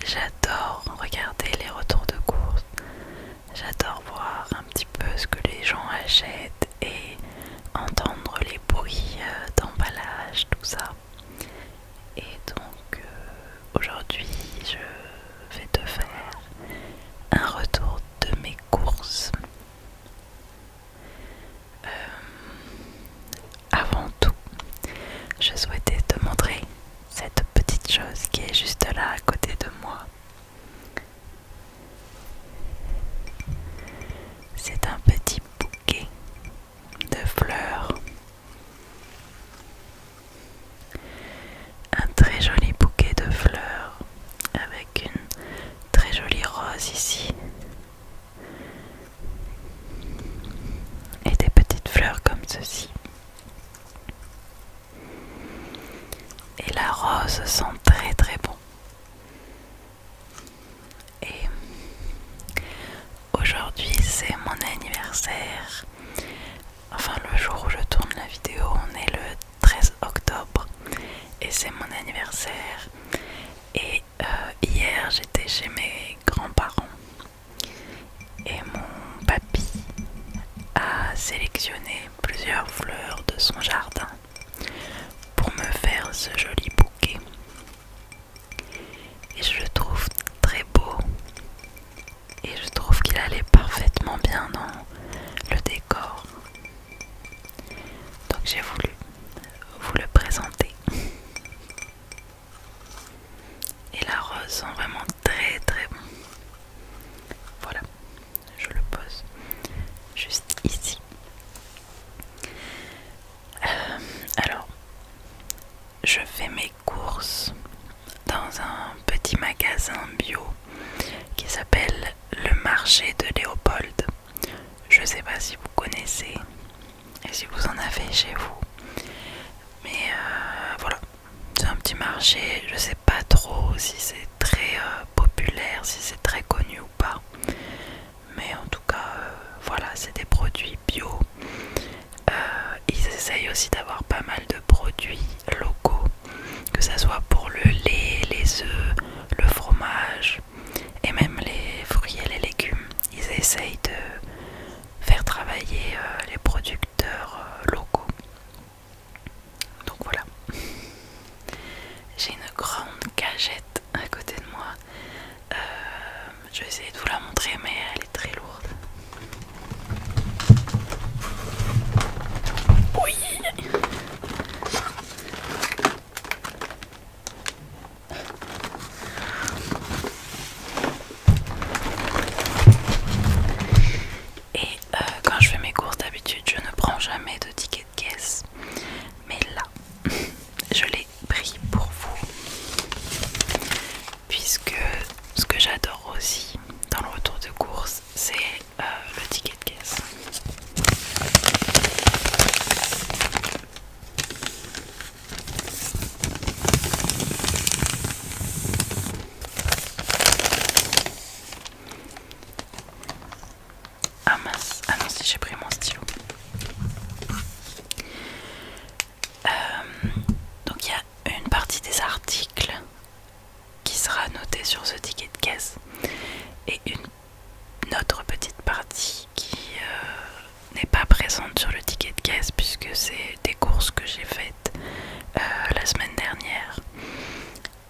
J'adore regarder les retours de course. J'adore voir un petit peu ce que les gens achètent et entendre les bruits d'emballage, tout ça. Et donc aujourd'hui, je vais te faire un retour de mes courses. Avant tout, je souhaitais te montrer cette petite chose qui est juste là à côté de moi. C'est un petit bouquet de fleurs. Un très joli bouquet de fleurs avec une très jolie rose ici. Et des petites fleurs comme ceci. Et la rose sent très très bon. Et aujourd'hui c'est mon anniversaire. Enfin le jour où je tourne la vidéo, on est le 13 octobre. Et c'est mon anniversaire. Et hier j'étais chez mes grands-parents. Et mon papy a sélectionné plusieurs fleurs de son jardin pour me faire ce joli bouquet. Et je le trouve très beau. Et je trouve qu'il allait parfaitement bien dans le décor. Donc j'ai voulu vous le présenter. Et la rose sent vraiment très très bon. Voilà, je le pose juste ici. Alors, je fais mes courses dans un petit magasin bio qui s'appelle le marché de Léopold. Je sais pas si vous connaissez et si vous en avez chez vous. Mais voilà, c'est un petit marché, je sais pas trop si c'est très populaire, si c'est très connu ou pas. Mais en tout cas, voilà, c'est des produits bio. Ils essayent aussi d'avoir pas mal de produits locaux, que ça soit pour le lait, les œufs, le fromage et même les fruits et les légumes. Ils essayent de faire travailler les producteurs locaux. Donc voilà. J'ai une grande cagette à côté de moi. Je vais essayer de vous la montrer, mais elle est très lourde. Oui. Et quand je fais mes courses d'habitude, je ne prends jamais de ticket de caisse. Mais là, je l'ai pris pour vous. Puisque ce que j'adore aussi dans le retour de course, c'est le ticket de caisse. Ah mince, ah non si j'ai pris mon stylo. Donc il y a une partie des articles qui sera notée sur ce ticket de caisse et une autre petite partie qui n'est pas présente sur le ticket de caisse puisque c'est des courses que j'ai faites la semaine dernière.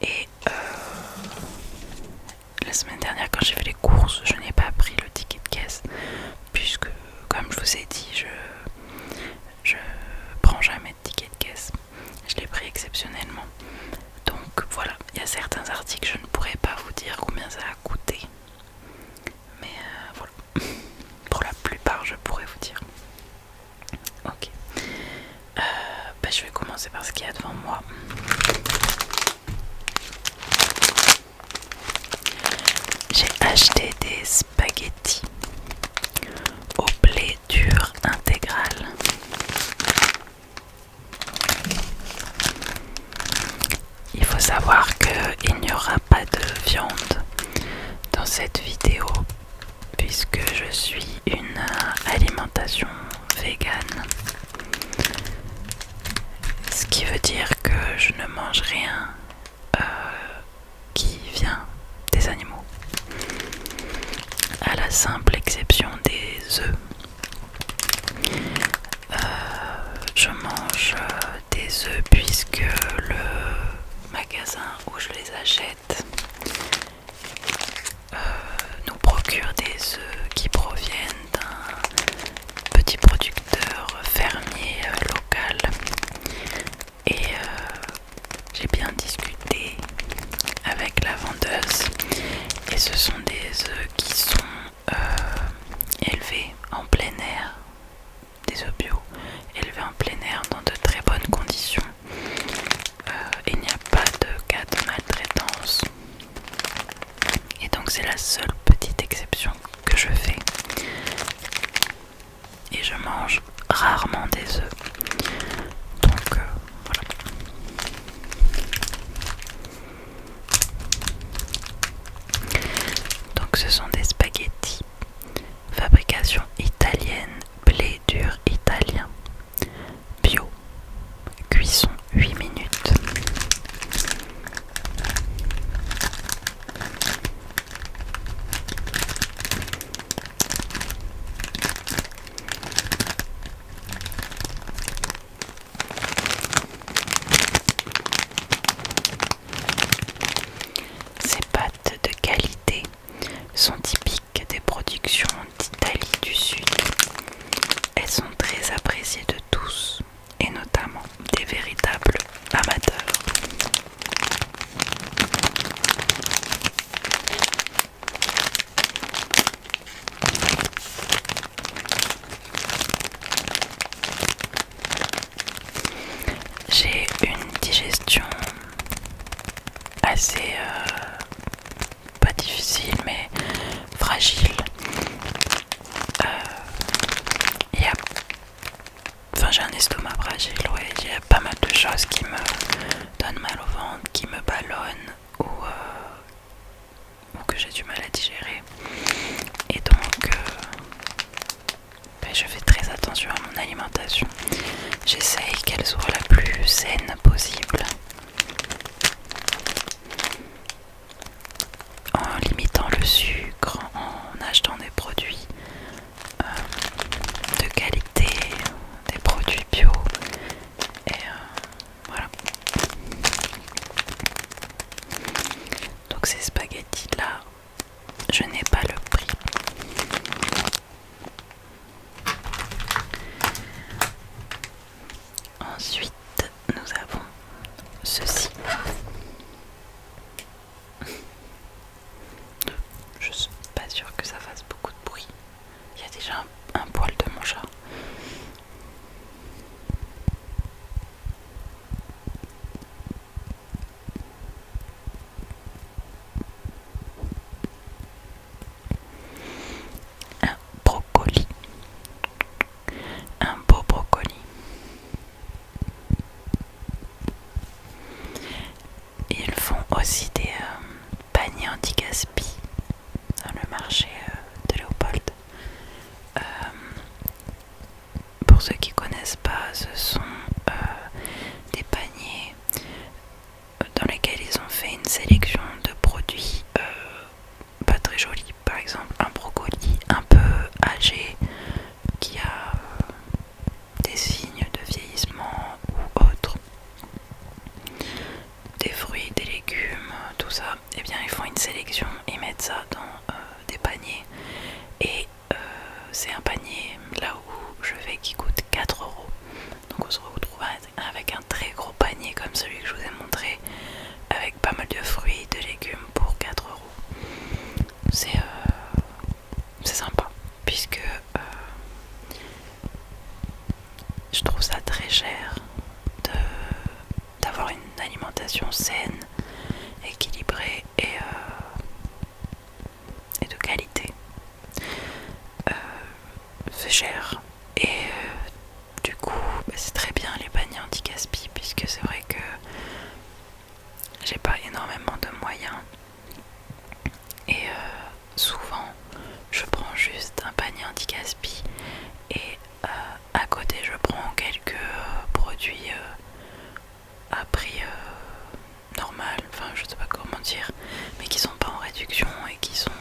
Et la semaine dernière quand j'ai fait les courses, je n'ai pas pris le ticket de caisse puisque comme je vous ai dit, je prends jamais de ticket de caisse. Je l'ai pris exceptionnellement. Donc voilà, il y a certains articles, je ne pourrais pas vous dire combien ça a coûté. Mais voilà, pour la plupart, je pourrais vous dire. Ok. Je vais commencer par ce qu'il y a devant moi. J'ai acheté des spaghettis au blé dur intégral. Il faut savoir qu'il n'y aura pas de viande dans cette vidéo puisque je suis une alimentation végane. Ce qui veut dire que je ne mange rien qui vient simple exception des œufs. Je mange des œufs puisque le magasin où je les achète nous procure des œufs qui proviennent d'un petit producteur fermier local. Et j'ai bien discuté avec la vendeuse et ce sont des œufs qui sont élevés en plein air, des œufs bio élevés en plein air dans de très bonnes conditions. Il n'y a pas de cas de maltraitance et donc c'est la seule petite exception que je fais, et je mange rarement des œufs, donc voilà. Donc ce sont des spaghettis, fabrication italienne, blé dur italien, bio, cuisson 8 minutes. Ces pâtes de qualité sont typiques des productions d'Italie du Sud. Elles sont très appréciées de tous, et notamment des véritables amateurs. J'ai une digestion assez pas difficile mais fragile. J'ai un estomac fragile, ouais. Il y a pas mal de choses qui me donnent mal au ventre, qui me ballonnent ou que j'ai du mal à digérer. Et donc je fais très attention à mon alimentation. J'essaye qu'elle soit la plus saine possible, en limitant le sucre, en achetant des produits de qualité, des produits bio, et voilà. Donc ces spaghettis là, je n'ai pas le prix. Ensuite nous avons ceci. Je suis pas sûre que ça fasse beaucoup de bruit. Il y a déjà un poil de mon chat. Un brocoli. Un beau brocoli. Ils font aussi des paniers anti-gaspi dans le marché de Léopold. Pour ceux qui connaissent pas, ce sont des paniers dans lesquels ils ont fait une sélection de produits pas très jolis. Par exemple, un brocoli un peu âgé qui a des signes de vieillissement ou autre, des fruits, des légumes, tout ça. Et bien ils font une sélection, ils mettent ça dans des paniers, et c'est un panier là où je vais qui coûte 4 €. Donc on se retrouve avec un très gros panier comme celui que je vous ai montré, avec pas mal de fruits, de légumes pour 4 €. C'est sympa, puisque je trouve ça très cher d'avoir une alimentation saine, équilibrée et de qualité. C'est cher, et du coup c'est très bien les paniers anti-gaspi, puisque c'est vrai que j'ai pas énormément de moyens, et souvent je prends juste un panier anti-gaspi, et à côté je prends quelques produits à prix normal, enfin je sais pas comment dire, mais qui sont pas en réduction et qui sont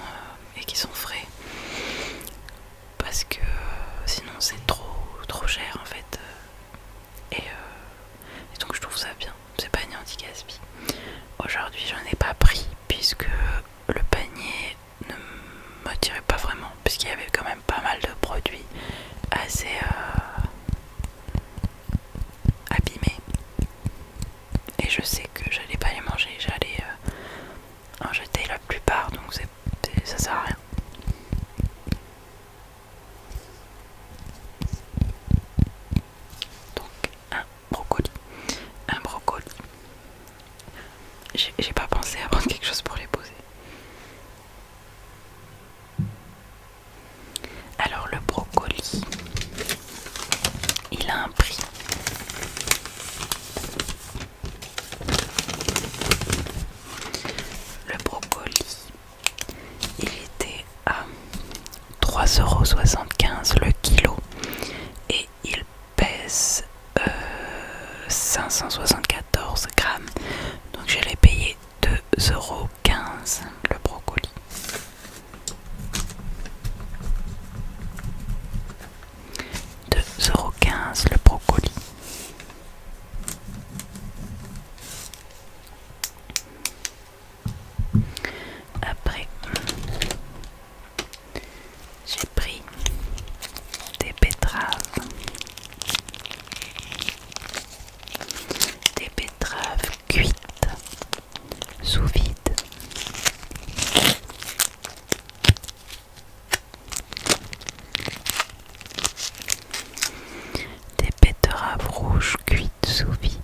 produits assez abîmés. Et je sais que j'allais pas les manger, j'allais en jeter la plupart, donc ça sert à rien. Donc un brocoli. J'ai pas pensé à prendre quelque chose pour les poser. Alors le brocoli, il a un prix. Le brocoli, il était à 3,75 € le kilo et il pèse 574 grammes. Donc je l'ai payé 2,15 € le brocoli. Le brocoli. Après, j'ai pris des betteraves. Des betteraves cuites sous vide. Des betteraves rouges cuites sous vide.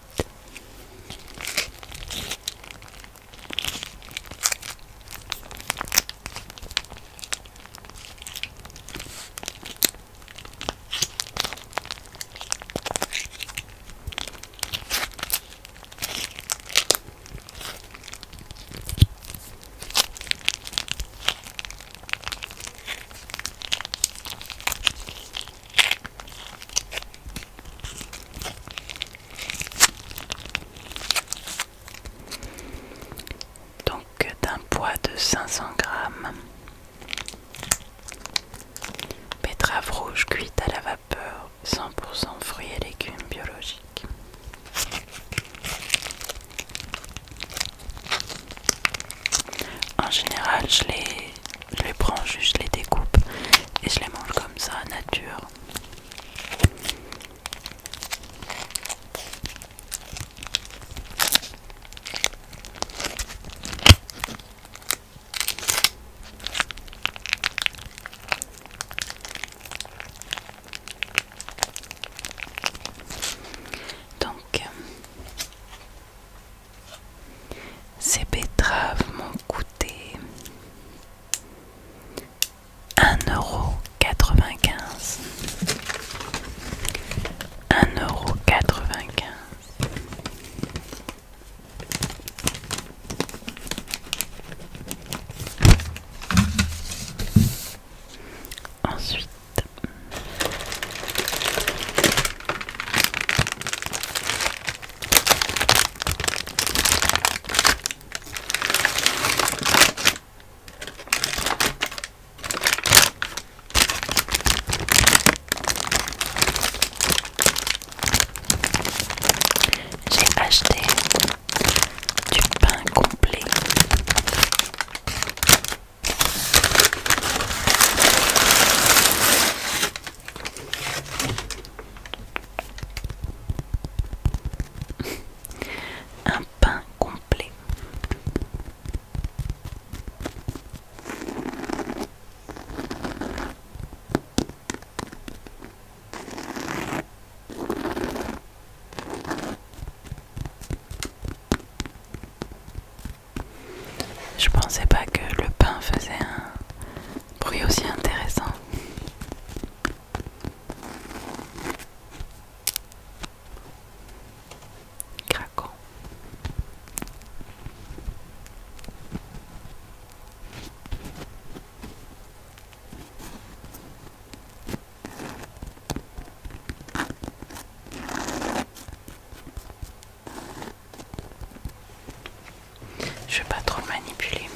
D'un poids de 500 grammes, betterave rouge cuite à la vapeur, 100% fruits et légumes biologiques. En général, je les prends juste, je les découpe et je les mange comme ça, nature. Donc, ces betteraves m'ont coûté 1,95 €. 1,95 €. Ensuite, j'ai acheté du pain complet. Un pain complet. Je pensais pas que le pain faisait un bruit aussi intéressant. Craquant. Je vais pas trop manipuler.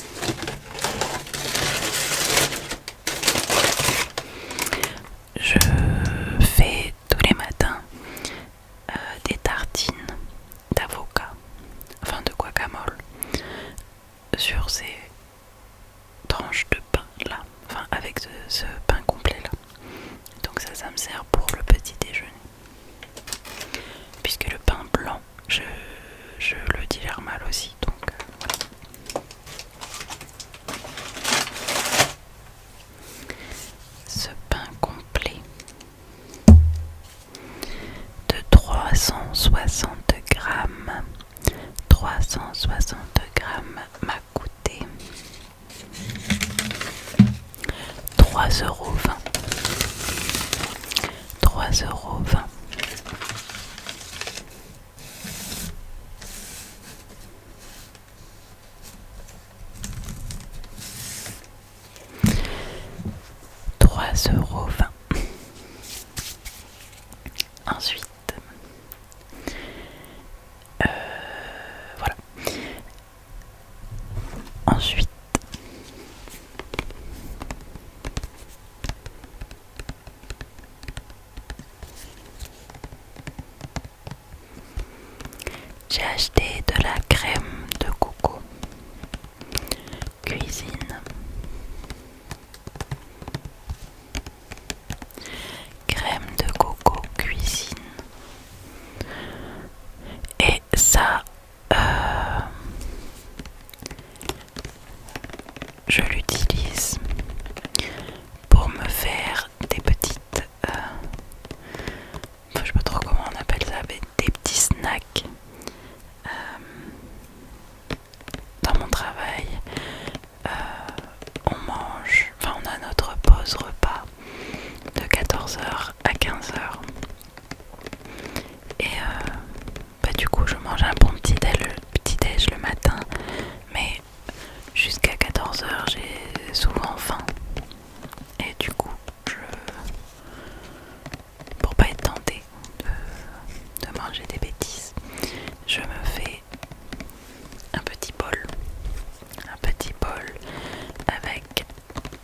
Je fais tous les matins des tartines d'avocat, enfin de guacamole, sur ces tranches de pain là, enfin avec ce pain complet là. 3,20 €. 3,20 €. €3,20 €. Ensuite, voilà. Ensuite, j'ai acheté de la crème de coco cuisine. Crème de coco cuisine. Et ça, je l'utilise pour me faire des petites, je sais pas trop comment on appelle ça, mais des petits snacks dans mon travail. On mange, enfin on a notre pause repas de 14 h à 15 h. Et du coup je mange un bon petit déj le matin, mais jusqu'à 14 h j'ai souvent faim. Et du coup, pour pas être tentée de manger des bêtises, je me fais un petit bol avec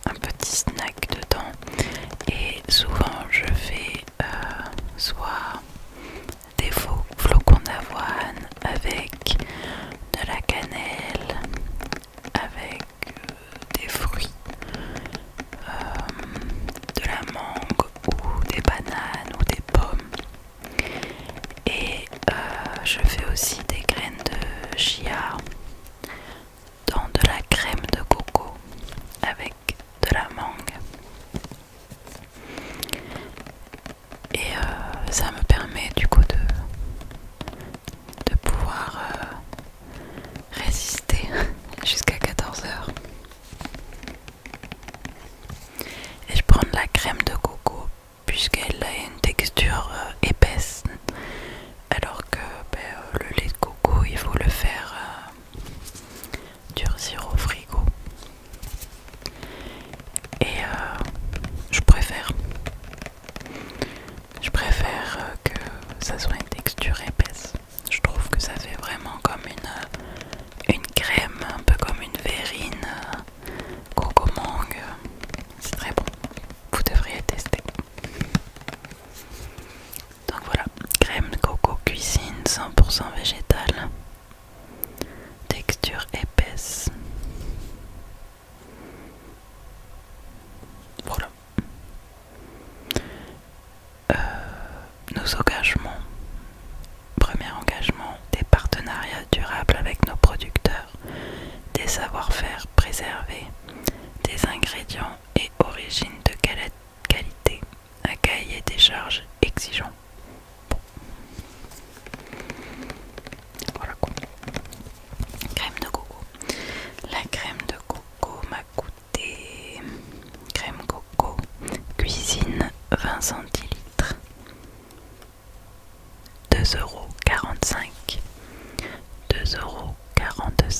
un petit snack dedans. Et souvent je fais soit des flocons d'avoine avec de la cannelle, avec des fruits, de la mangue ou des bananes ou des pommes. Et je fais aussi des graines de chia dans de la crème de coco avec de la mangue. Et ça me permet du coup de pouvoir résister jusqu'à 14 h. Et je prends de la crème de coco puisqu'elle a une texture épaisse, alors que le lait de coco il faut le faire durcir au frigo. Et je préfère que ça soit une texture épaisse. Je trouve que ça fait vraiment comme une crème, un peu comme une verrine coco mangue. C'est très bon, vous devriez tester. Donc voilà, crème de coco cuisine 100% végétale, texture épaisse. Voilà. Nos engagements. Premier engagement, des partenariats durables avec nos producteurs, des savoir-faire préservés, des ingrédients et origines de qualité, un cahier des charges exigeant. Bon. Voilà quoi. Crème de coco. La crème de coco m'a coûté, crème coco cuisine 20 centilitres, 2,45 €. 2,45 €.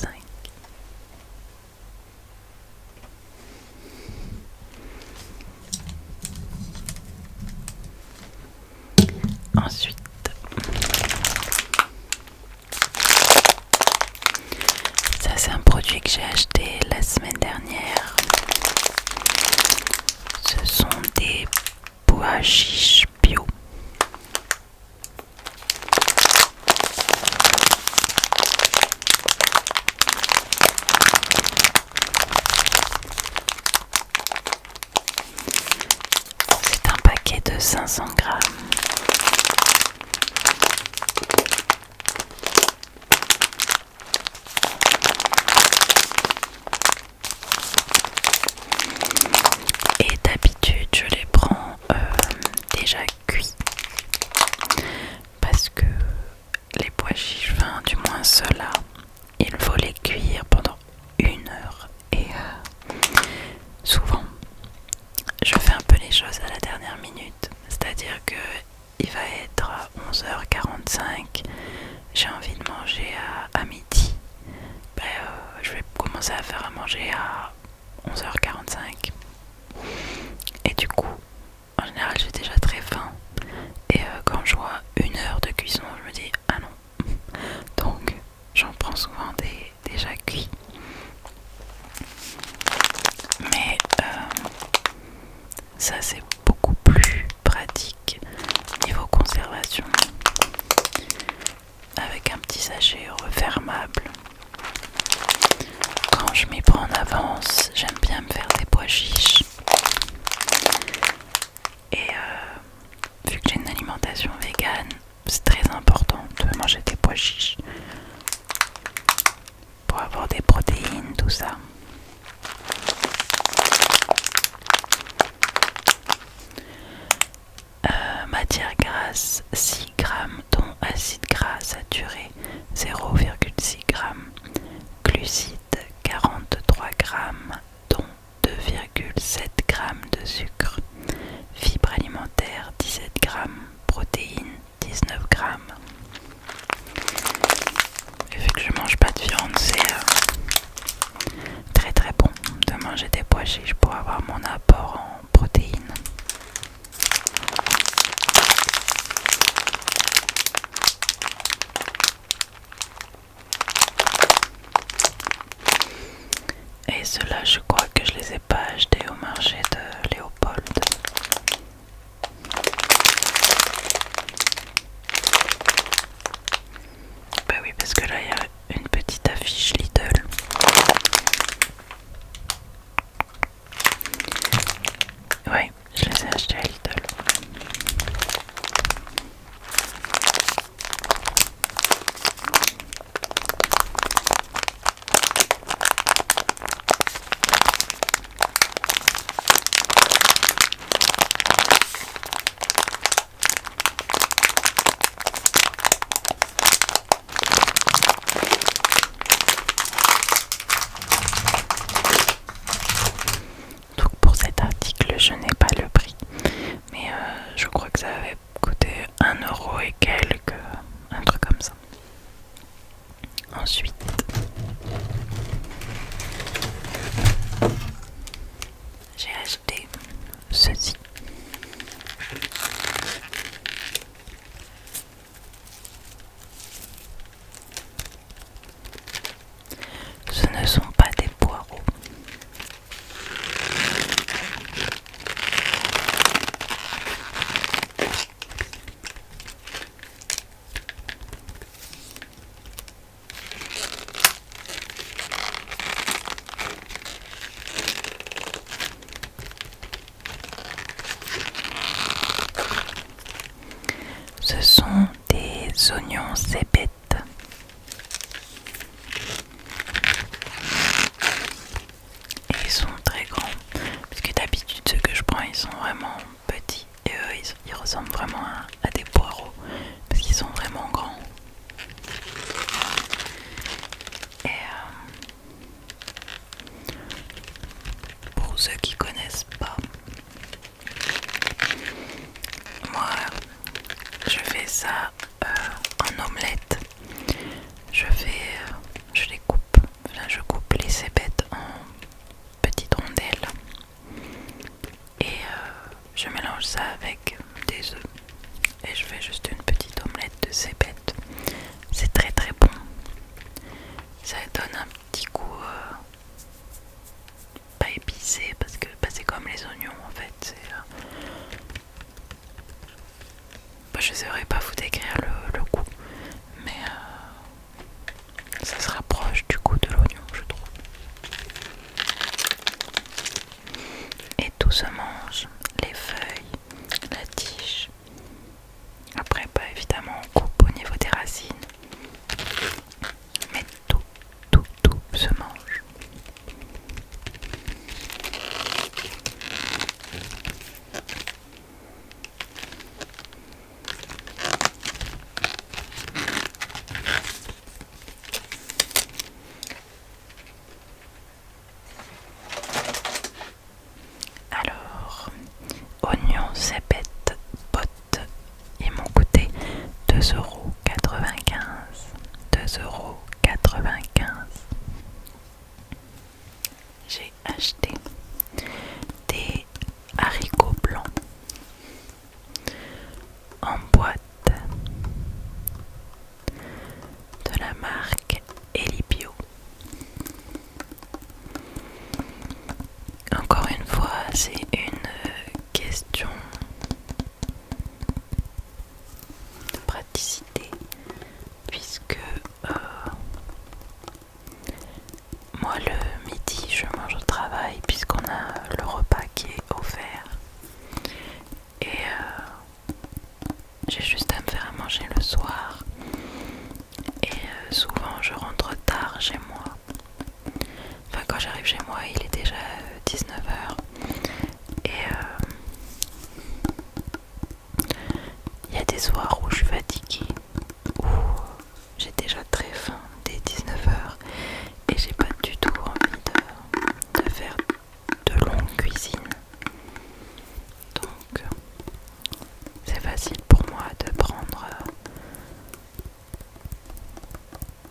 Ensuite, ça c'est un produit que j'ai acheté la semaine dernière. Ce sont des pois chiches bio. C'est un paquet de 500 grammes. Et d'habitude, je les prends déjà cuits. Parce que les pois chiches, enfin, du moins ceux-là, il faut les cuire pendant 1 heure. Et souvent, je fais un peu les choses à la dernière minute. C'est-à-dire que il va être 11h45, j'ai envie de manger à midi. Je vais commencer à faire à manger à 11h45. Et du coup, en général, j'ai déjà très faim. Et quand je vois 1 heure de cuisson, je me dis ah non. Donc, j'en prends souvent des déjà cuits. Mais ça, c'est beaucoup plus pratique niveau conservation. Avec un petit sachet refermable. Quand je m'y prends en avance, j'aime bien me faire des pois chiches. Et vu que j'ai une alimentation végane, c'est très important de manger des pois chiches pour avoir des protéines, tout ça. Matière grasse 6 grammes, dont acide gras saturé 0,6 grammes, glucides 43 grammes, dont 2,7 grammes de sucre, fibres alimentaires 17 grammes, protéines 19 grammes. Et vu que je mange pas de viande, c'est très très bon de manger des pois chiches pour avoir mon apport en protéines. Et ceux-là, je crois que je les ai pas achetés au marché de Léopold. Bah oui, parce que là, il y a une petite affiche Lidl. Ouais, je les ai achetés à Lidl. Donc pour cet article, je n'ai pas le prix. Mais je crois que ça avait coûté 1 € et quelques, un truc comme ça. Ensuite, j'ai acheté ceci. Ce ne sont pas des poireaux. Ce sont des oignons cébettes. Et ils sont très grands. Parce que d'habitude, ceux que je prends, ils sont vraiment petits. Et eux, ils ressemblent vraiment à des poireaux. Parce qu'ils sont vraiment grands. Et pour ceux qui connaissent pas, moi, je fais ça en omelette. Je les coupe. Enfin, je coupe les cébettes en petites rondelles. Et je mélange ça avec des œufs. Et je fais juste une petite omelette de cébettes. C'est très très bon. Ça donne un petit goût pas épicé parce que c'est comme les oignons en fait. Je ne saurais pas vous décrire le goût, mais ça se rapproche du goût de l'oignon, je trouve. Et tout se mange, les feuilles, la tige. Après, évidemment, on coupe au niveau des racines, mais tout se mange. Alors, c'est une question de praticité, puisque moi le midi je mange au travail puisqu'on a le repas qui est offert et j'ai juste à me faire à manger le soir et souvent je rentre tard chez moi. Enfin quand j'arrive chez moi il est déjà 19h et il y a des soirs où je suis fatiguée, où j'ai déjà très faim dès 19h et j'ai pas du tout envie de faire de longues cuisines. Donc c'est facile pour moi de prendre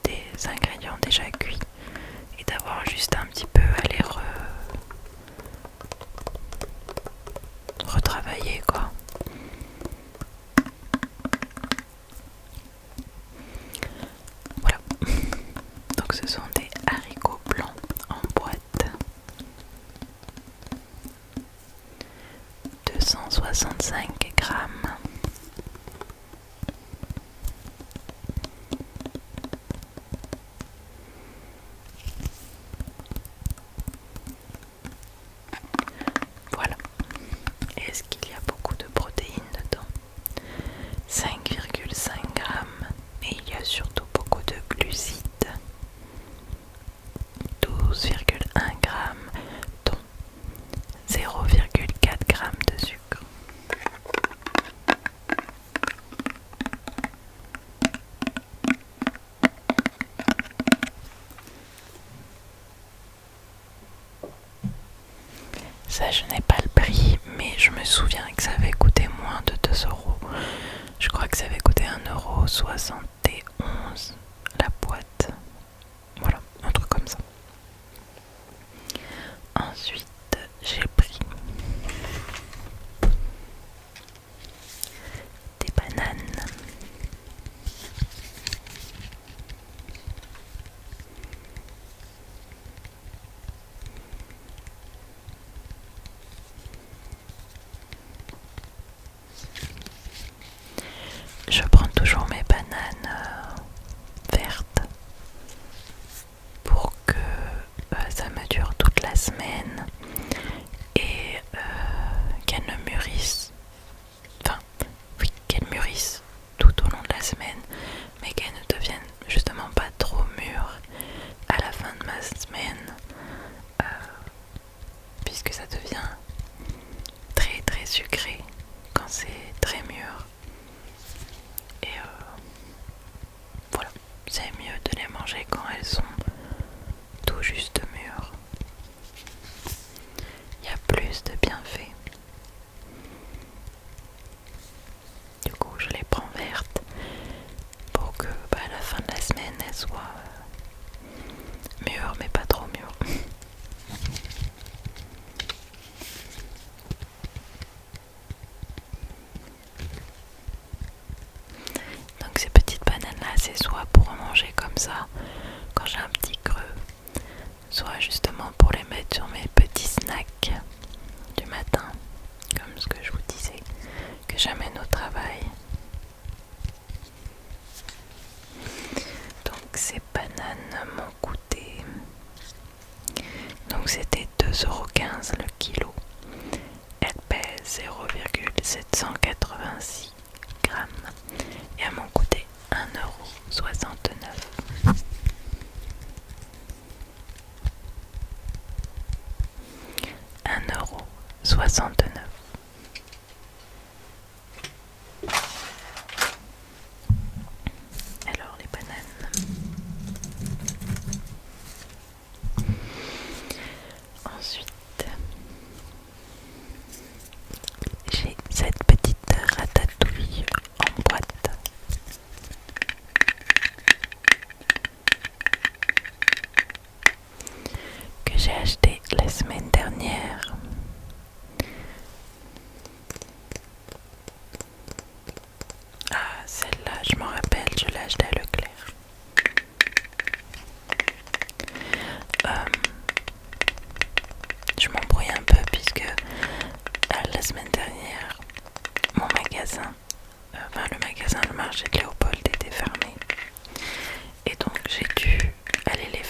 des ingrédients déjà cuits et d'avoir juste un petit peu à les retravailler quoi. Voilà. Donc ce sont des haricots blancs en boîte. 265 grammes. Voilà. Est-ce qu'il y a beaucoup de protéines dedans? 5,5 grammes. Et il y a surtout beaucoup de glucides. 12,1 grammes, dont 0,4 grammes de sucre. Ça, je n'ai pas le prix, mais je me souviens que ça avait coûté moins de 2 euros. Je crois que ça avait coûté 1,71 € la boîte. Voilà, un truc comme ça. Ensuite, j'ai pris des bananes. Je prends toujours mes bananes vertes pour que ça me dure toute la semaine et qu'elles ne mûrissent, enfin oui, qu'elles mûrissent tout au long de la semaine, mais qu'elles ne deviennent justement pas trop mûres à la fin de ma semaine, puisque ça devient très très sucré quand c'est très mûr. Et voilà, c'est mieux de les manger quand elles sont tout juste mûres. Il y a plus de bienfaits. Du coup, je les prends vertes pour que à la fin de la semaine, elles soient mûres, mais pas trop mûres. Donc ces petites bananes-là, c'est soit pour en manger comme ça, quand j'ai un petit creux, soit justement pour les mettre sur mes petits snacks du matin, comme ce que je vous disais, que j'amène au travail. Donc ces bananes m'ont coûté, donc c'était 2,15 € le kilo. Elles pèsent 0,786 grammes et elles m'ont coûté 1,69 €. 1,69 €. Alors les bananes. Ensuite, j'ai cette petite ratatouille en boîte. Que j'ai acheté la semaine dernière. Ah, celle-là, je m'en rappelle, je l'ai achetée à Leclerc. Je m'embrouille un peu puisque la semaine dernière, mon magasin, le magasin, le marché de Léopold était fermé. Et donc j'ai dû aller aller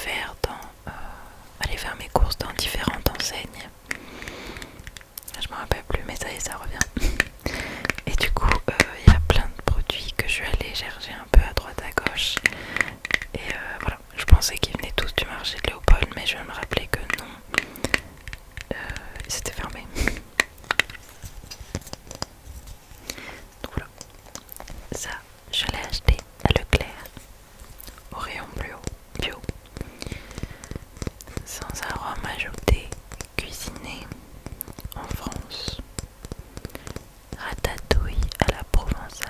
faire mes courses dans différentes enseignes. Je me rappelle plus, mais ça y est, ça revient. Et du coup, il y a plein de produits que je suis allée chercher un peu à droite à gauche. Et voilà, je pensais qu'ils venaient tous du marché de Léopold, mais je me rappelais que non, ils étaient fermés. Donc voilà, ça, je l'ai acheté à Leclerc, au rayon bio, sans arôme ajouté, cuisiné en France. Ratatouille à la provençale.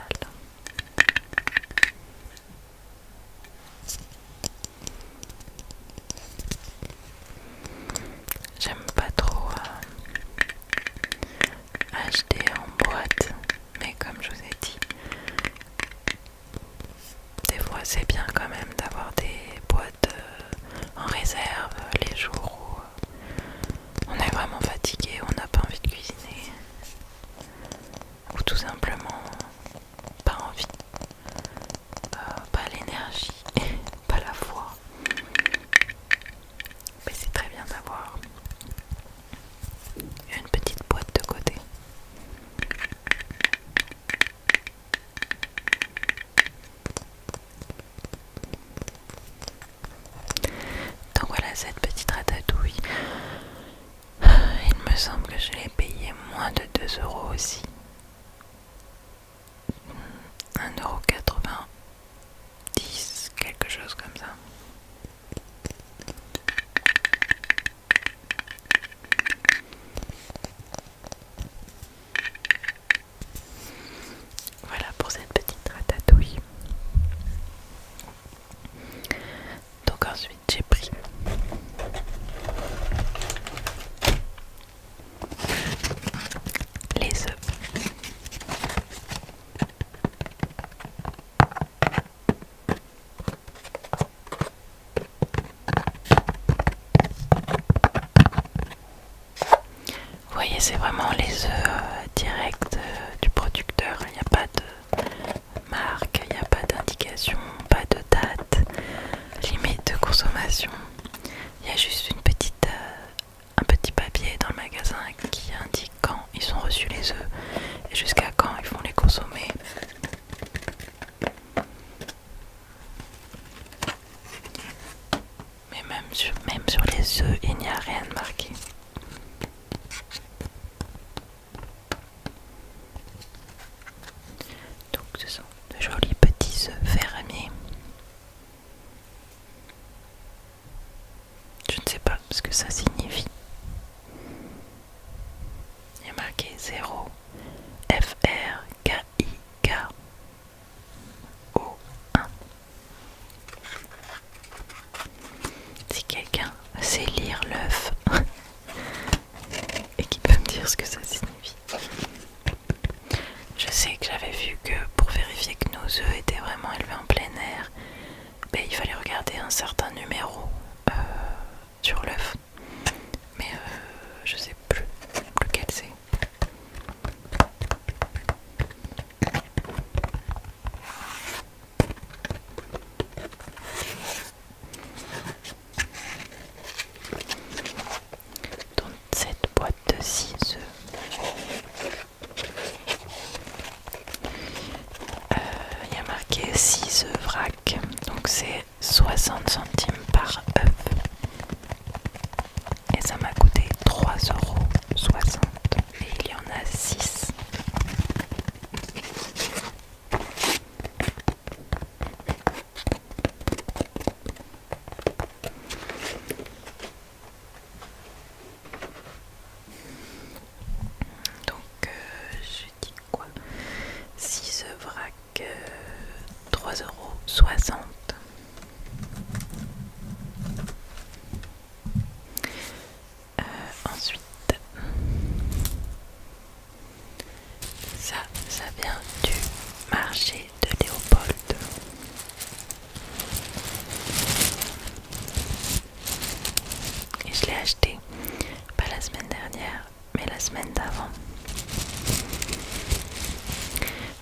J'aime pas trop acheter en boîte, mais comme je vous ai dit, des fois c'est bien quand même d'avoir des boîtes en réserve les jours où on est vraiment fatigué, on n'a pas envie de cuisiner, ou tout simplement pas envie, pas l'énergie, pas la foi. Mais c'est très bien d'avoir une petite boîte de côté. Donc voilà cette petite ratatouille. Il me semble que je l'ai payé moins de 2 € aussi. 1,90 €, quelque chose comme ça. Voilà pour cette petite ratatouille. Donc ensuite j'ai pris les œufs. Vous voyez, c'est vraiment les œufs directs du producteur. Il n'y a pas de marque, il n'y a pas d'indication, pas de date limite de consommation. Il y a juste un petit papier dans le magasin qui indique quand ils sont reçus les œufs et jusqu'à quand ils vont les consommer. Mais même sur les œufs, il n'y a rien de marqué. Donc ce sont de jolis petits œufs fermiers. Je ne sais pas ce que ça signifie. Il y a marqué 0 FRKIKO1. Si quelqu'un sait lire l'œuf et qui peut me dire ce que ça signifie. Je sais que j'avais vu que pour vérifier que nos œufs étaient vraiment élevés en plein air, il fallait regarder un certain numéro sur l'œuf. Mais je sais plus lequel c'est. Dans cette boîte de 6 œufs, il y a marqué 6 œufs vrac, donc c'est 60 centimes par œuf. Et ça m'a coûté 3,60 € et il y en a 6. Donc je dis quoi, 6 œufs vrac, 3,60 €. Ensuite, ça vient du marché de Léopold. Et je l'ai acheté, pas la semaine dernière, mais la semaine d'avant.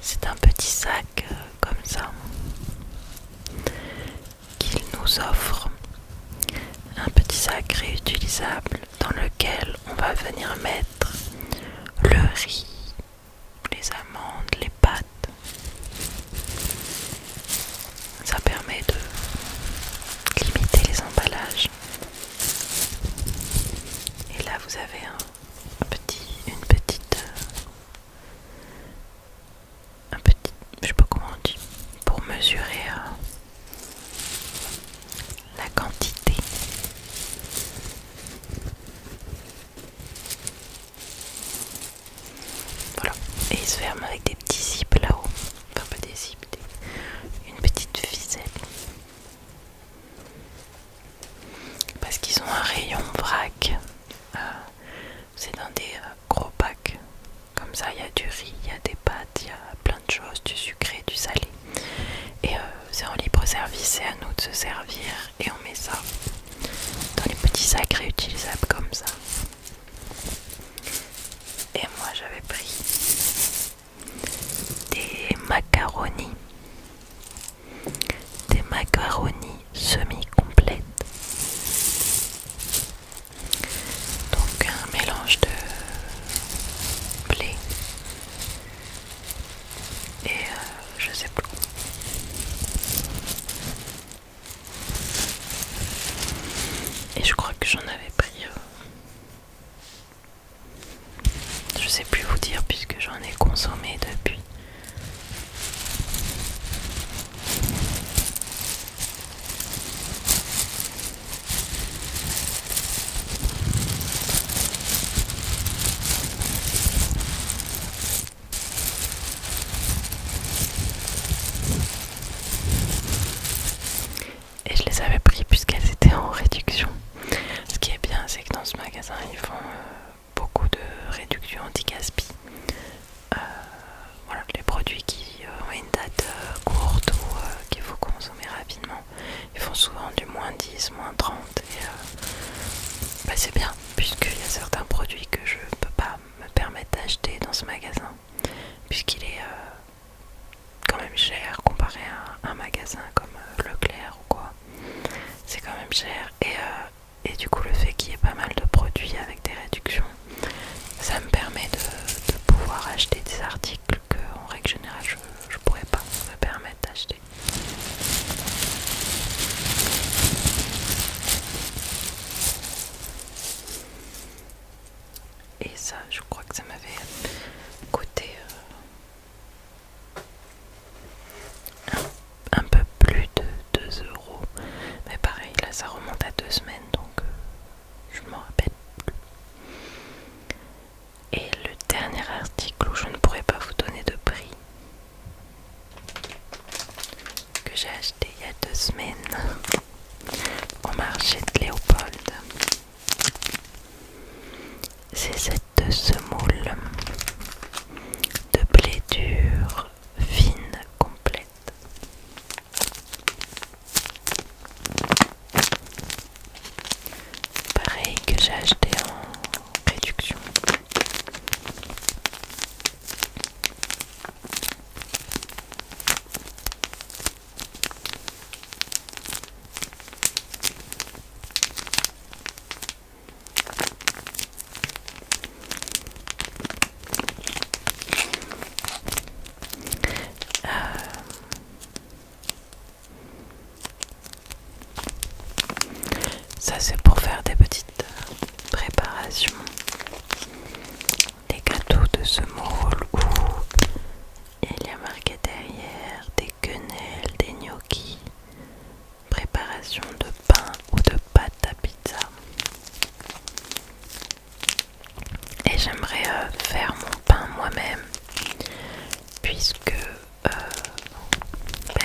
C'est un petit sac comme ça qu'il nous offre. Un petit sac réutilisable dans lequel on va venir mettre le riz, les amandes, les pâtes. Ça permet de limiter les emballages. Et là vous avez je sais pas comment on dit, pour mesurer la quantité. Voilà, et il se ferme avec des petits zips là-haut, enfin pas des zips, une petite ficelle. Parce qu'ils ont un rayon vrac, c'est dans des gros packs. Comme ça, il y a du riz, il y a des pâtes, il y a plein de choses, du sucré, du salé. Et c'est en libre service, c'est à nous de se servir et on met ça dans les petits sacs réutilisables comme ça. Et moi j'avais pris des macaronis semi-complètes. Donc un mélange de blé et je sais plus. Et je crois que j'en avais pris je sais plus vous dire puisque j'en ai consommé depuis. Et je les avais pris puisqu'elles étaient en réduction. Ce qui est bien, c'est que dans ce magasin, ils font beaucoup de réduction anti-gaspi. Voilà, les produits qui ont une date courte ou qu'il faut consommer rapidement, ils font souvent du -10, -30 et c'est bien puisqu'il y a certains produits que je ne peux pas me permettre d'acheter dans ce magasin puisqu'il est quand même cher comparé à un magasin comme Leclerc ou quoi. C'est quand même cher et du coup le fait qu'il y ait pas mal de produits avec des réductions, ça me permet de pouvoir acheter des articles que en règle générale je pourrais pas me permettre d'acheter. Et ça, je crois que ça m'avait coûté un peu plus de 2 euros. Mais pareil, là ça remonte à 2 semaines, donc je ne m'en rappelle plus. Et le dernier article où je ne pourrais pas vous donner de prix, que j'ai acheté il y a 2 semaines au marché de Léopold, c'est cette semoule de blé dur fine complète. Pareil, que j'ai acheté en réduction. Ça c'est pour faire des petites préparations, des gâteaux de semoule où il y a marqué derrière des quenelles, des gnocchis, préparation de pain ou de pâte à pizza. Et j'aimerais faire mon pain moi-même puisque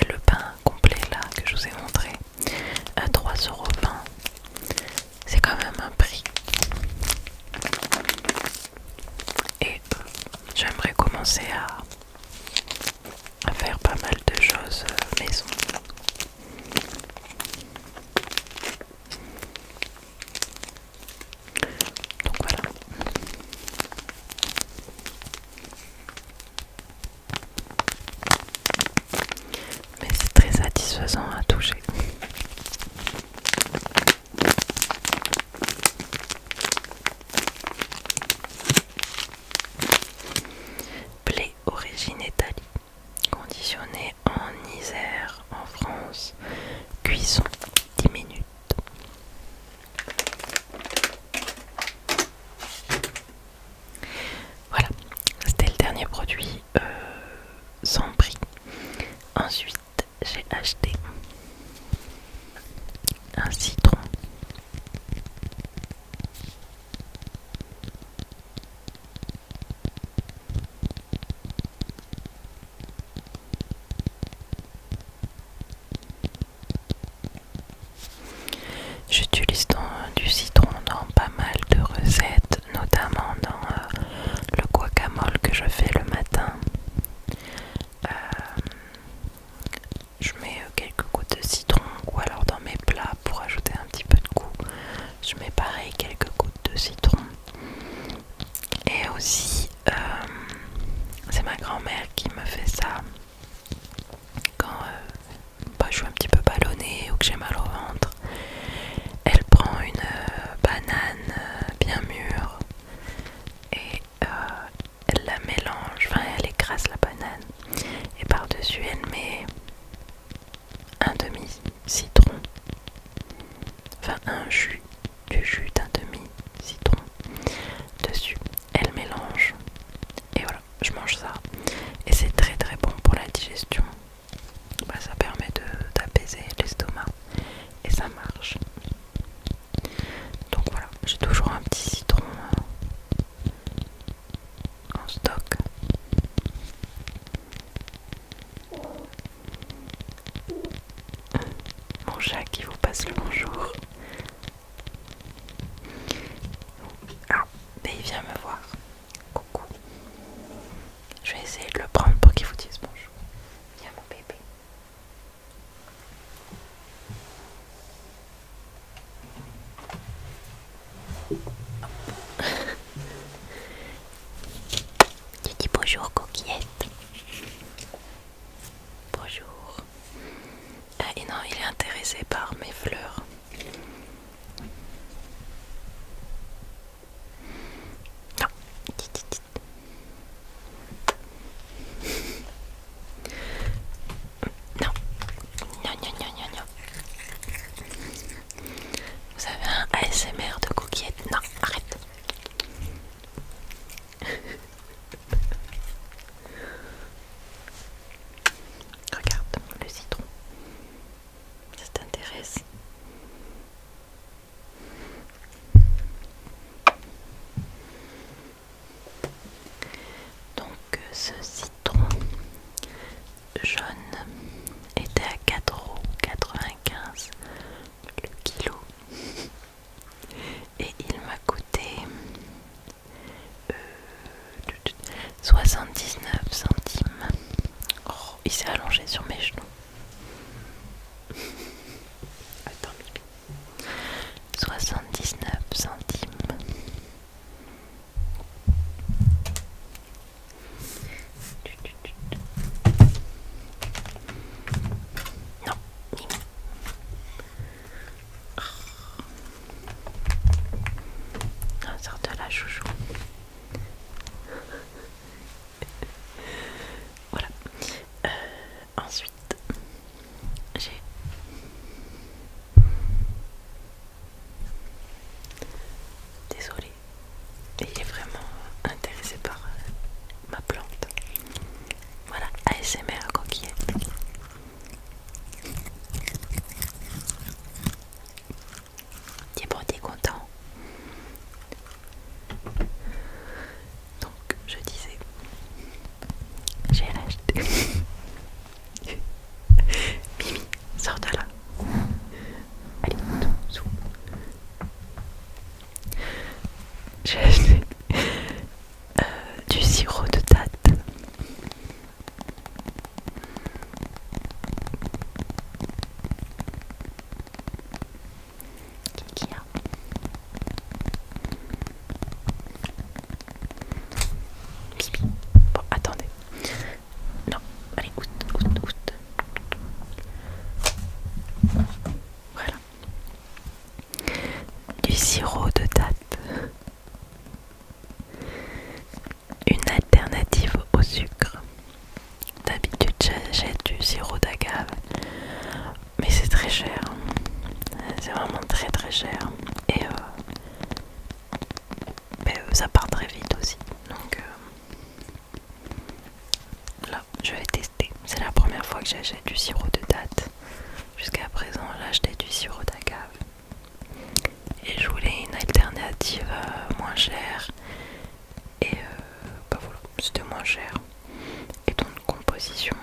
le pain complet là que je vous ai montré à 3,20 €, c'est quand même un prix. Et j'aimerais commencer à faire pas mal de choses maison. Donc voilà. aussi, c'est ma grand-mère qui me fait ça quand je suis un petit peu ballonnée ou que j'ai mal au ventre. Elle prend une banane bien mûre et elle la mélange, enfin elle écrase la banane et par-dessus elle met un demi-citron, enfin du jus d'un demi-citron dessus. Elle mélange et voilà, je mange ça et c'est très très bon pour la digestion. Ça permet d'apaiser l'estomac et ça marche. Donc voilà, j'ai toujours un petit citron en stock. Mon chat qui vous passe le bonjour. Ah, mais il vient me voir. Coucou. Je vais essayer de le prendre pour qu'il vous dise bonjour. Viens mon bébé. Tu dis bonjour coquillette. Bonjour. Ah et non, il est intéressé par mes fleurs. Non. Non. Non, non, non, non, non. Vous avez un ASMR de coquillette? Non, arrête. Regarde le citron. Ça t'intéresse? Donc ce citron jaune était à 4,95 € le kilo et il m'a coûté 79 centimes. Oh, il s'est allongé sur mes genoux. Attends, Bibi. 79 centimes. Non, Mimi. Oh, sors de là, chouchou. Voilà. Ensuite, j'ai désolée, il est vraiment intéressé par ma plante. Voilà, ASMR coquillette. T'es bon, t'es content. Donc, je disais, j'ai acheté. Mimi, sors de là. Allez, sous. J'ai acheté du sirop de date. Qu'est-ce qu'il y a? Bibi. Bon, attendez. Non, allez, oust. Voilà. Du sirop de date. Une alternative au sucre. D'habitude, j'achète du sirop d'agave, mais c'est très cher. C'est vraiment très très cher. Et ça part très vite aussi. Donc là, je vais tester. C'est la première fois que j'achète du sirop de date. Jusqu'à présent, j'achetais du sirop d'agave. Et je voulais une alternative moins chère. Et voilà, c'était moins cher. Et donc composition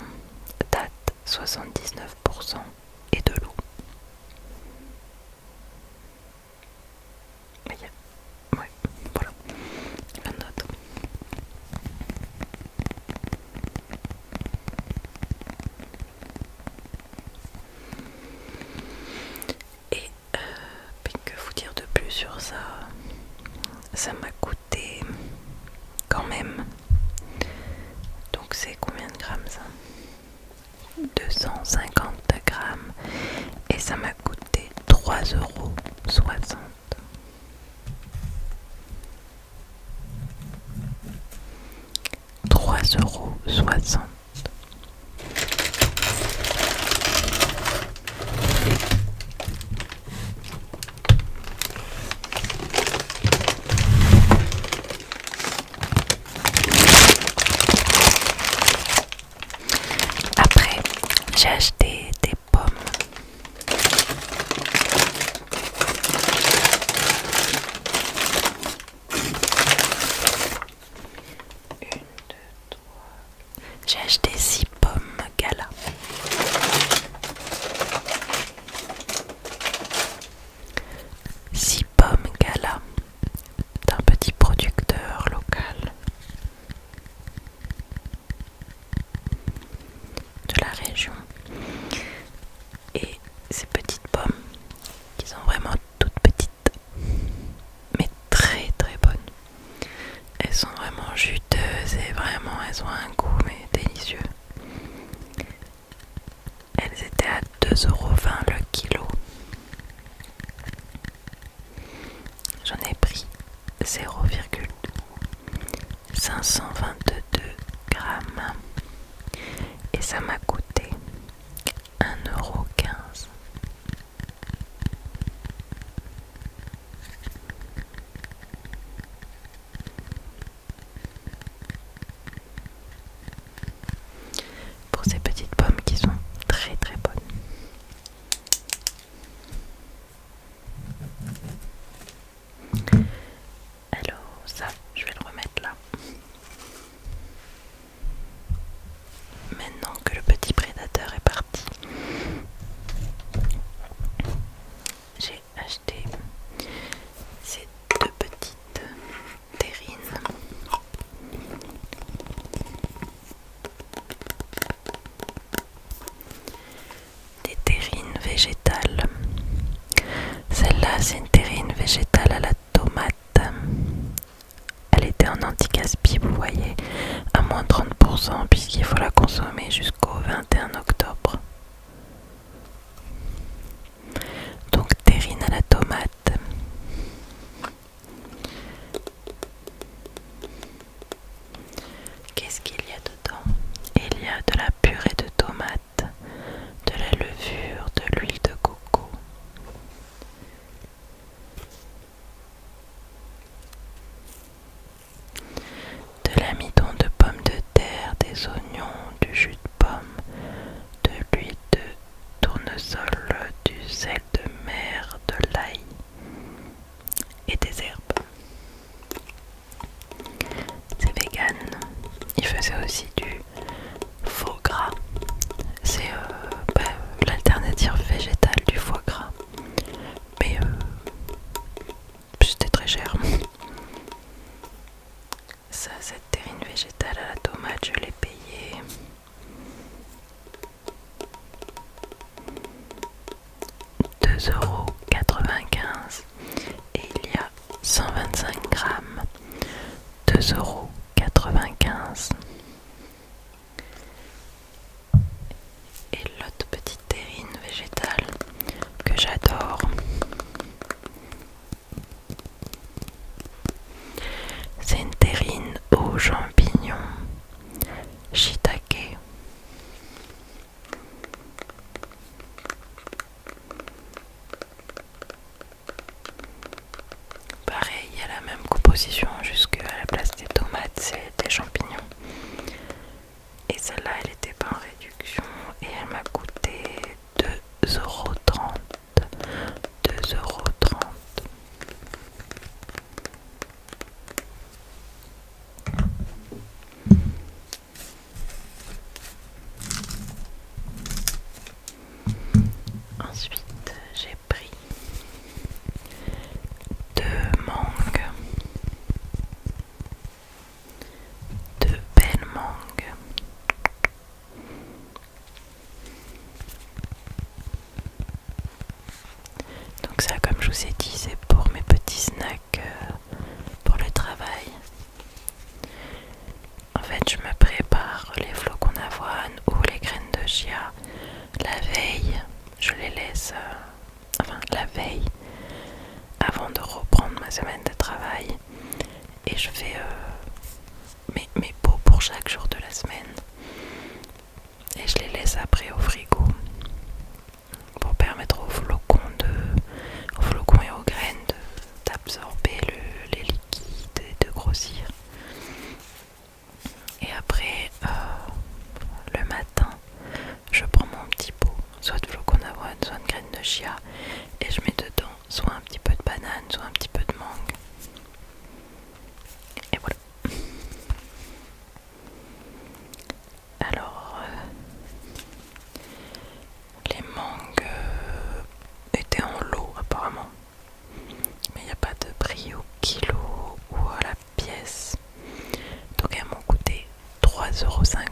date 79% et de l'eau. Ouais, voilà, la note. Et que vous dire de plus sur ça? Ça m'a coûté 3,60 €. Après, j'ai acheté des pommes. J'ai acheté 6 pommes Gala. Six pommes Gala d'un petit producteur local de la région. Et ces petites pommes, qui sont vraiment toutes petites, mais très très bonnes. Elles sont vraiment juteuses et vraiment elles ont un goût mais délicieux. Elles étaient à 2,20 € le kilo. J'en ai pris 0,522 grammes et ça m'a coûté 1,15 €. Pour ces petites pommes qui sont très très bonnes. Alors ça, je vais le remettre là. Maintenant que le petit prédateur est parti, j'ai acheté ces deux petites terrines. Des terrines végétales. Celle-là, c'est une terrine végétale à la tomate. Elle était en anti-gaspi, vous voyez, à moins 30%, puisqu'il faut la consommer jusqu'au 21 octobre. Donc, terrine à la tomate. Qu'est-ce qu'il y a dedans? Il y a de la purée de tomate, de la levure, de l'huile de coco, de l'amidon de pommes de terre, des oignons, du jus de pomme, de l'huile de tournesol, du sel de mer, de l'ail et des herbes. C'est vegan. Il faisait aussi du faux gras. C'est l'alternative végétale du foie gras. Mais c'était très cher. Ça, cette terrine végétale à la tomate, je l'ai payée 2,95 € et il y a 125 grammes. 2,95 €. Et l'autre petite terrine végétale que j'adore, c'est une terrine aux champignons shiitake. Pareil, il y a la même composition, jusqu'à la place des tomates, c'est des champignons. Et celle-là, elle était pas en réduction et elle m'a coûté 2,30 €. 2,30 €. Ensuite, j'ai pris 2 mangues, 2 belles mangues. Donc ça, comme je vous ai dit, c'est pour mes petits snacks pour le travail. En fait, je me prépare les flocons d'avoine ou les graines de chia la veille. Je les laisse, la veille, avant de reprendre ma semaine de travail. Et je fais mes pots pour chaque jour de semaine et je les laisse après au frigo pour permettre aux flocons et aux graines d'absorber les liquides et de grossir. Et après, le matin, je prends mon petit pot, soit de flocons d'avoine, soit de graines de chia, et je mets dedans soit un petit peu de banane, soit un petit peu de mangue. Et voilà. Alors, les mangues étaient en lot apparemment, mais il n'y a pas de prix au kilo ou à la pièce. Donc elles m'ont coûté 3,50 €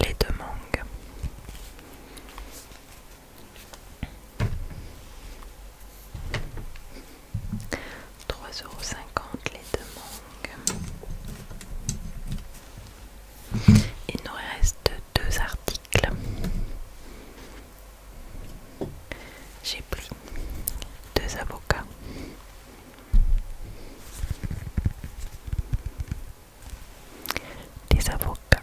les deux mangues. Les deux mangues. Il nous reste deux articles. J'ai pris deux avocats. Des avocats.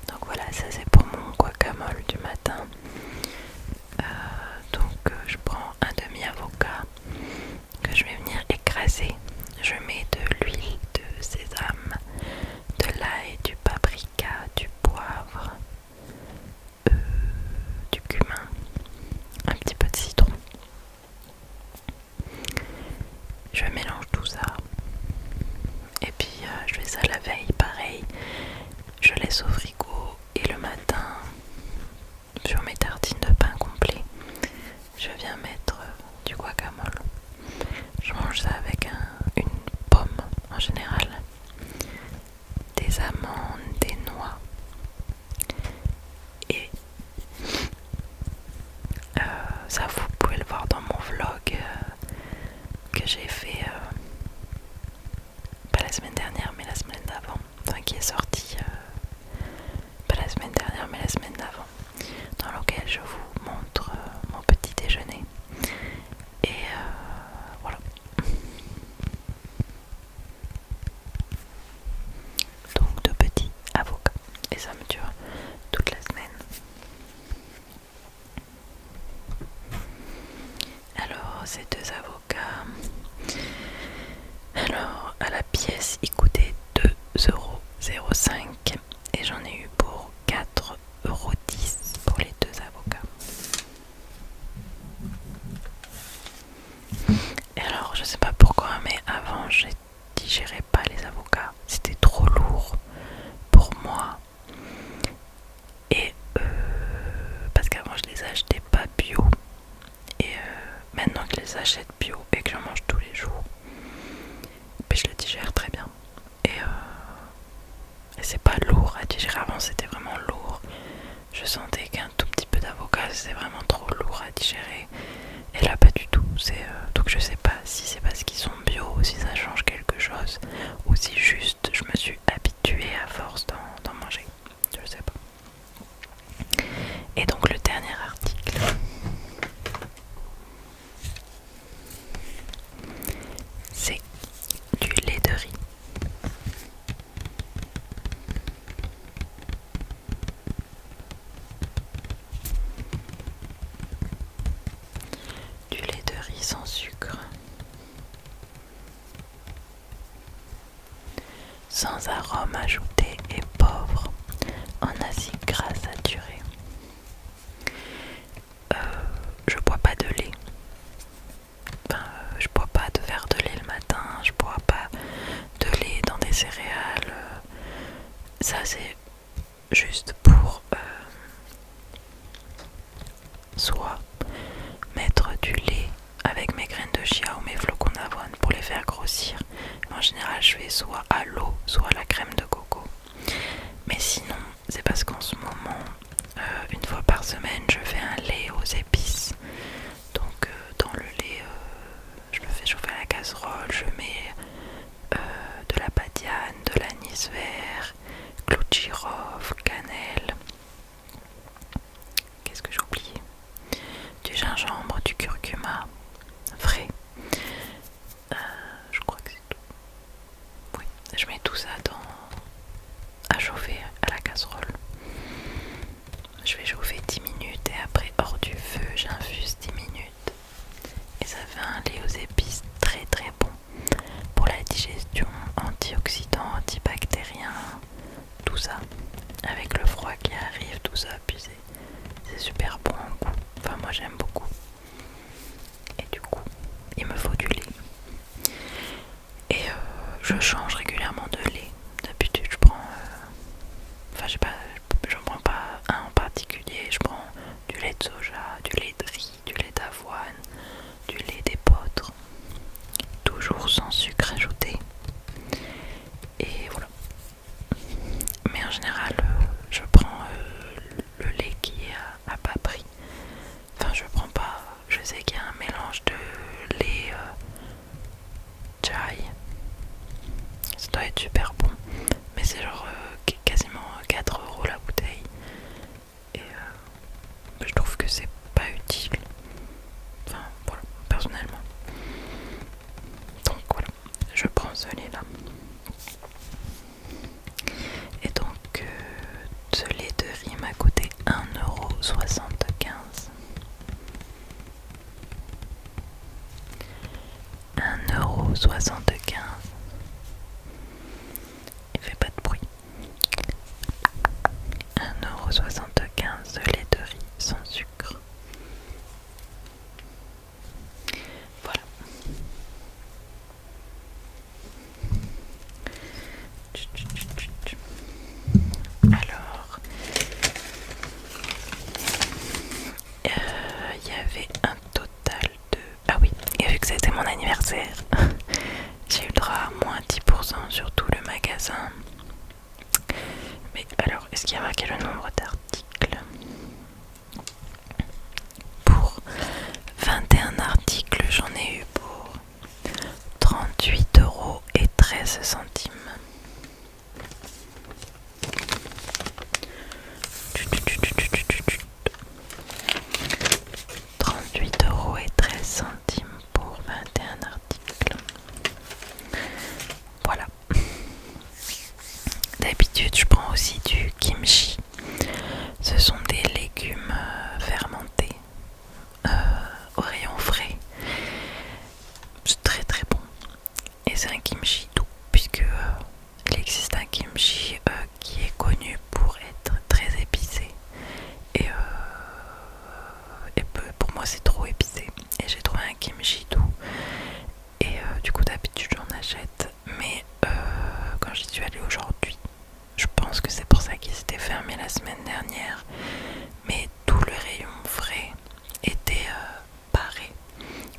Donc voilà, ça c'est pour mon guacamole du matin. Donc je prends un demi-avocat que je vais venir écraser. Je mets de l'huile de sésame, de l'ail, du paprika, du poivre, du cumin, un petit peu de citron. Je mélange tout ça et puis je fais ça la veille, pareil. Je laisse au frigo et le matin, sur mes tartines de pain complet, je viens mettre du guacamole. Je mange ça avec une pomme en général, des amandes, des noix et ça vous pouvez le voir dans mon vlog que j'ai fait pas la semaine dernière mais la semaine d'avant, enfin qui est sorti pas la semaine dernière mais la semaine d'avant, dans lequel je vous montre mon petit déjeuner. Et voilà. Donc deux petits avocats et ça me dure toute la semaine. Alors ces deux avocats, alors à la pièce ils coûtaient 2,05 € et j'en ai eu pour 4,10 € pour les deux avocats. Et alors je sais pas pourquoi mais avant je digérais pas les avocats, c'était trop lourd pour moi. Et parce qu'avant je les achetais pas bio et maintenant que je les achète bio et que j'en mange tous les jours, ben je le digère très bien et c'est pas lourd à digérer. Avant c'était vraiment lourd, je sentais qu'un tout petit peu d'avocat c'était vraiment trop lourd à digérer et là pas du tout. Donc je sais pas si c'est parce qu'ils sont bio ou si ça change quelque chose ou si juste je me suis habituée à force d'en manger, je sais pas. Et donc le dernier article, c'est du lait de riz. Du lait de riz sans sucre, sans arôme ajouté et pauvre en acides gras saturés. Je bois pas de lait. Enfin, je bois pas de verre de lait le matin, je bois pas de lait dans des céréales. Ça c'est juste pour soit mettre du lait avec mes graines de chia ou mes flocons d'avoine pour les faire grossir. En général je fais soit à l'eau, soit à la crème de coco. Mais sinon c'est parce qu'en ce moment, une fois par semaine, je fais un lait aux épices. Donc dans le lait, je le fais chauffer à la casserole, je mets de la badiane, de l'anis vert, clou de girofle, cannelle. Qu'est-ce que j'ai oublié? Du gingembre, du curcuma moi j'aime beaucoup. Et du coup, il me faut du lait. Et je change régulièrement de lait. D'habitude, je prends. Enfin, je sais pas, j'en prends pas un en particulier. Je prends du lait de soja, du lait de riz, du lait d'avoine, du lait d'épeautre. Toujours sans sucre ajouté. Et voilà. Mais en général, je prends le lait qui est à bas prix. Enfin, je prends pas. Je sais qu'il y a un mélange de lait chai. Ça doit être super bon. Mais c'est genre quasiment 4 € la bouteille. Et je trouve que c'est pas utile. Enfin, voilà, personnellement. Donc voilà, je prends ce lait là. Et donc, ce lait de riz m'a coûté 1,75 €. 1,75 €. Il fait pas de bruit. 1,75 € de lait de riz sans sucre. Voilà. Alors, il y avait un total de... Ah oui, et vu que c'était mon anniversaire, j'ai eu le droit à moins 10% sur tout le magasin. Mais alors, est-ce qu'il y a marqué le nombre d'articles? Pour 21 articles, j'en ai eu pour 38,13 €. 38,13 € pour 21 articles. Voilà. D'habitude, je prends aussi du kimchi. Ce sont des légumes fermentés au rayon frais. C'est très très bon. Et c'est un kimchi doux, puisque il existe un kimchi qui est connu pour être très épicé. Et pour moi, c'est trop épicé. Et j'ai trouvé un kimchi doux. Et du coup, d'habitude, j'en achète. Mais quand j'y suis allée aujourd'hui, je pense que c'est pour ça qu'ils étaient fermés la semaine dernière. Mais tout le rayon frais était barré,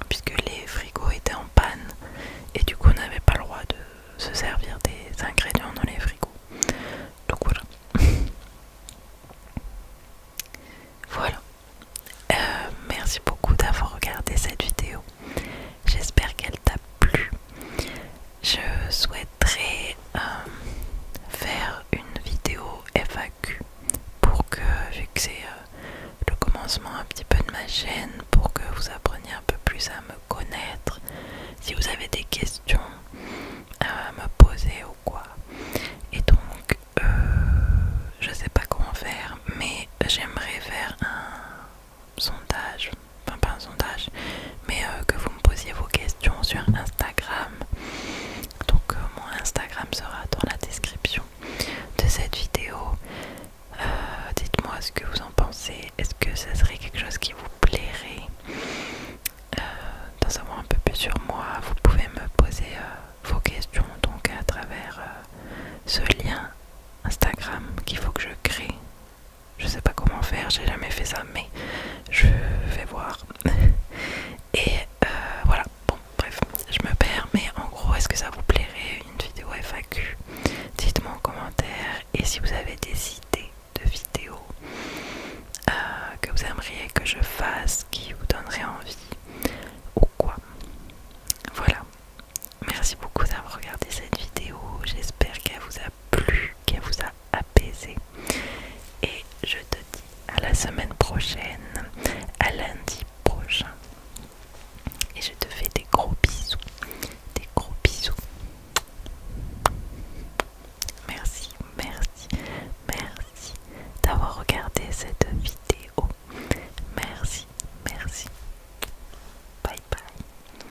puisque les frigos étaient en panne. Et du coup, on n'avait pas le droit de se servir des ingrédients dans les frigos. Donc voilà. Voilà. Merci beaucoup d'avoir regardé cette vidéo. J'espère qu'elle t'a plu. Je souhaiterais faire une vidéo FAQ pour que, vu que c'est le commencement un petit peu de ma chaîne, pour que vous appreniez un peu plus à me connaître. Si vous avez des questions à me poser ou quoi. Et donc, je sais pas comment faire, mais j'aimerais faire un sondage, enfin pas un sondage, mais que vous me posiez vos questions sur Instagram. Donc mon Instagram sera dans la description de cette vidéo. Dites-moi ce que vous en pensez. Est-ce que ça serait quelque chose qui vous plairait d'en savoir un peu plus sur moi? Vous pouvez me poser vos questions donc à travers ce lien Instagram qu'il faut que je crée. Je sais pas comment faire, j'ai jamais fait ça, mais je vais voir. Et voilà, bon bref, je me perds, mais en gros, est-ce que ça vous plairait une vidéo FAQ? Dites-moi en commentaire. Et si vous avez des idées de vidéos que vous aimeriez que je fasse,